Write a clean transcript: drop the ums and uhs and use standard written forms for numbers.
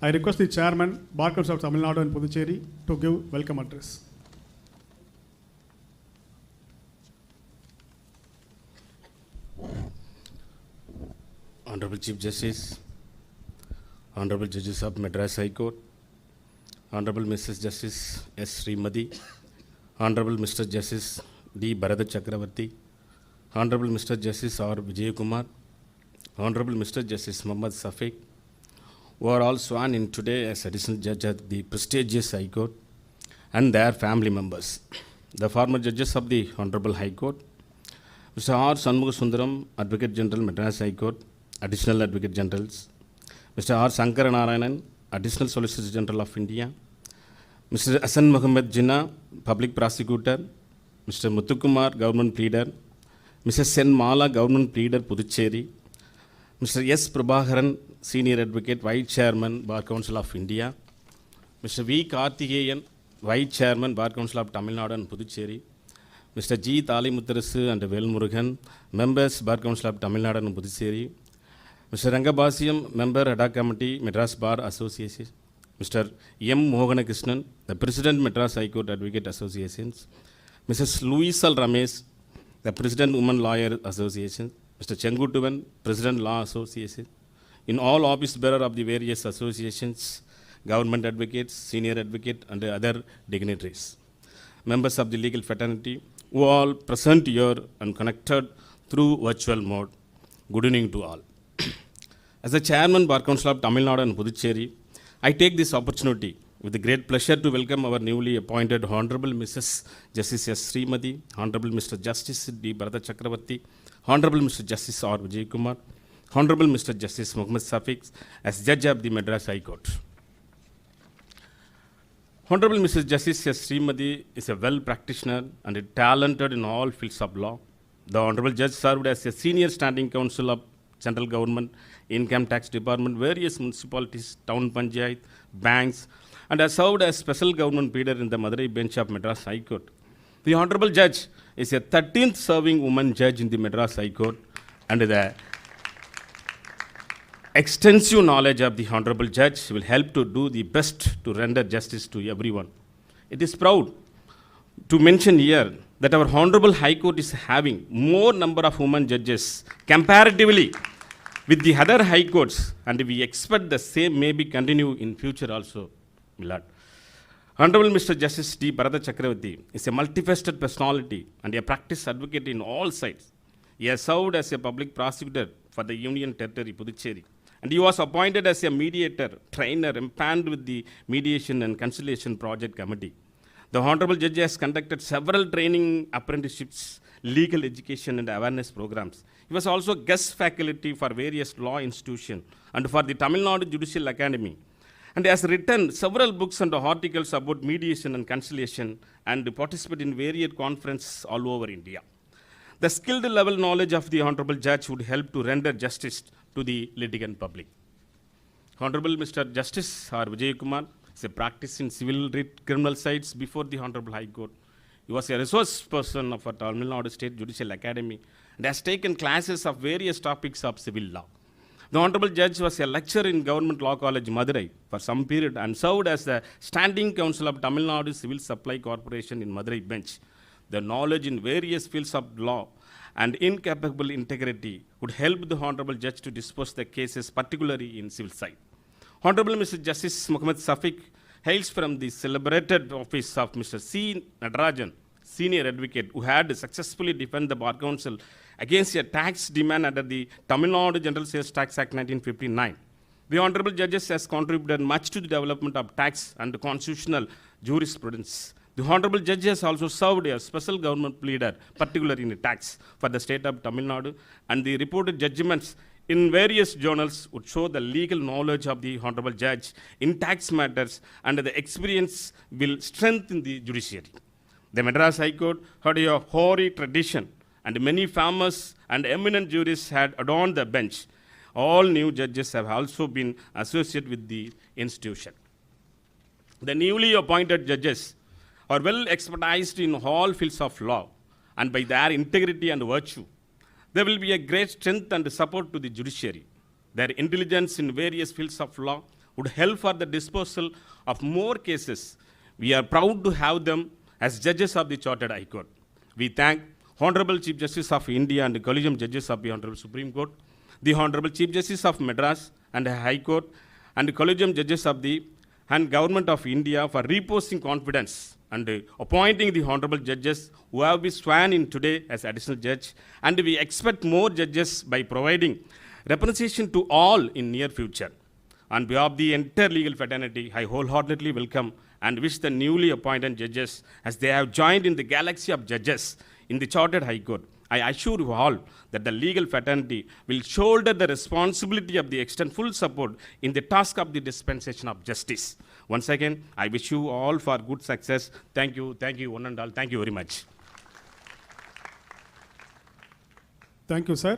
I request the Chairman, Bar Council of Tamil Nadu and Puducherry, to give welcome address. Honorable Chief Justice, Honorable Judges of Madras High Court, Honorable Mrs. Justice S. Srimati, Honorable Mr. Justice D. Bharata Chakravarti, Honorable Mr. Justice R. Vijay Kumar, Honorable Mr. Justice Muhammad Safiq, who are all sworn in today as additional judge at the prestigious High Court, and their family members. The former judges of the Honorable High Court, Mr. R. Shanmugasundaram, Advocate General, Madras High Court, Additional Advocate Generals, Mr. R. Shankara Narayanan, Additional Solicitor General of India, Mr. Hassan Mohammed Jinnah, Public Prosecutor, Mr. Muthukumar, Government Pleader, Mrs. Sen Mala, Government Pleader, Puducherry, Mr. S. Prabhakaran, Senior Advocate, Vice Chairman, Bar Council of India, Mr. V. Karthikeyan, Vice Chairman, Bar Council of Tamil Nadu and Puducherry, Mr. G. Thalimutharasu and Velmurugan, Members, Bar Council of Tamil Nadu and Puducherry, Mr. Rangabasiam, Member, Ada Committee, Madras Bar Association, Mr. M. Mohanakrishnan, the President, Madras High Court Advocate Associations, Mrs. Louisal Ramesh, the President, Women Lawyer Association, Mr. Chengutuvan, President, Law Association, in all office bearer of the various associations, government advocates, senior advocate, and other dignitaries, members of the legal fraternity, who all present here and connected through virtual mode. Good evening to all. As the Chairman, Bar Council of Tamil Nadu and Puducherry, I take this opportunity with great pleasure to welcome our newly appointed Honorable Mrs. Justice S. Srimati, Honorable Mr. Justice D. Bharata Chakravarti, Honorable Mr. Justice R. Vijay Kumar, Honorable Mr. Justice Muhammad Safiq as Judge of the Madras High Court. Honorable Mrs. Justice S. Srimati is a well practitioner and talented in all fields of law. The Honorable Judge served as a Senior Standing Counsel of Central Government, Income Tax Department, various municipalities, town panchayat, banks, and has served as Special Government Pleader in the Madurai Bench of Madras High Court. The Honorable Judge is a 13th serving woman judge in the Madras High Court, and the extensive knowledge of the Honorable Judge will help to do the best to render justice to everyone. It is proud to mention here that our Honorable High Court is having more number of women judges comparatively with the other high courts, and we expect the same may be continue in future also, Milad. Honorable Mr. Justice D. Bharata Chakravarti is a multifaceted personality and a practice advocate in all sides. He has served as a public prosecutor for the Union Territory, Puducherry, and he was appointed as a mediator, trainer, empaneled with the Mediation and Conciliation Project Committee. The Honorable Judge has conducted several training apprenticeships, legal education and awareness programs. He was also guest faculty for various law institutions and for the Tamil Nadu Judicial Academy, and has written several books and articles about mediation and conciliation and participated in various conferences all over India. The skilled level knowledge of the Honorable Judge would help to render justice to the litigant public. Honorable Mr. Justice R. Vijay Kumar is a practice in civil criminal sides before the Honorable High Court. He was a resource person of Tamil Nadu State Judicial Academy and has taken classes of various topics of civil law. The Honorable Judge was a lecturer in Government Law College, Madurai, for some period and served as the Standing Counsel of Tamil Nadu Civil Supply Corporation in Madurai Bench. The knowledge in various fields of law and incapable integrity would help the Honorable Judge to dispose the cases, particularly in civil side. Honorable Mr. Justice Muhammad Safiq hails from the celebrated office of Mr. C. Nadarajan, Senior Advocate, who had successfully defended the Bar Council against a tax demand under the Tamil Nadu General Sales Tax Act 1959. The Honorable Judges has contributed much to the development of tax and constitutional jurisprudence. The Honorable Judge has also served as Special Government Pleader, particularly in tax, for the state of Tamil Nadu, and the reported judgments in various journals would show the legal knowledge of the Honorable Judge in tax matters, and the experience will strengthen the judiciary. The Madras High Court had a hoary tradition, and many famous and eminent jurists had adorned the bench. All new judges have also been associated with the institution. The newly appointed judges are well expertised in all fields of law, and by their integrity and virtue, there will be a great strength and support to the judiciary. Their intelligence in various fields of law would help for the disposal of more cases. We are proud to have them as judges of the Chartered High Court. We thank Honorable Chief Justice of India and the Collegium Judges of the Honorable Supreme Court, the Honorable Chief Justice of Madras and the High Court, and the Collegium Judges of the and Government of India for reposing confidence and appointing the honorable judges who have been sworn in today as additional judge. And we expect more judges by providing representation to all in near future. On behalf of the entire legal fraternity, I wholeheartedly welcome and wish the newly appointed judges as they have joined in the galaxy of judges in the Chartered High Court. I assure you all that the legal fraternity will shoulder the responsibility of the extend full support in the task of the dispensation of justice. Once again, I wish you all for good success. Thank you, one and all. Thank you very much. Thank you, sir.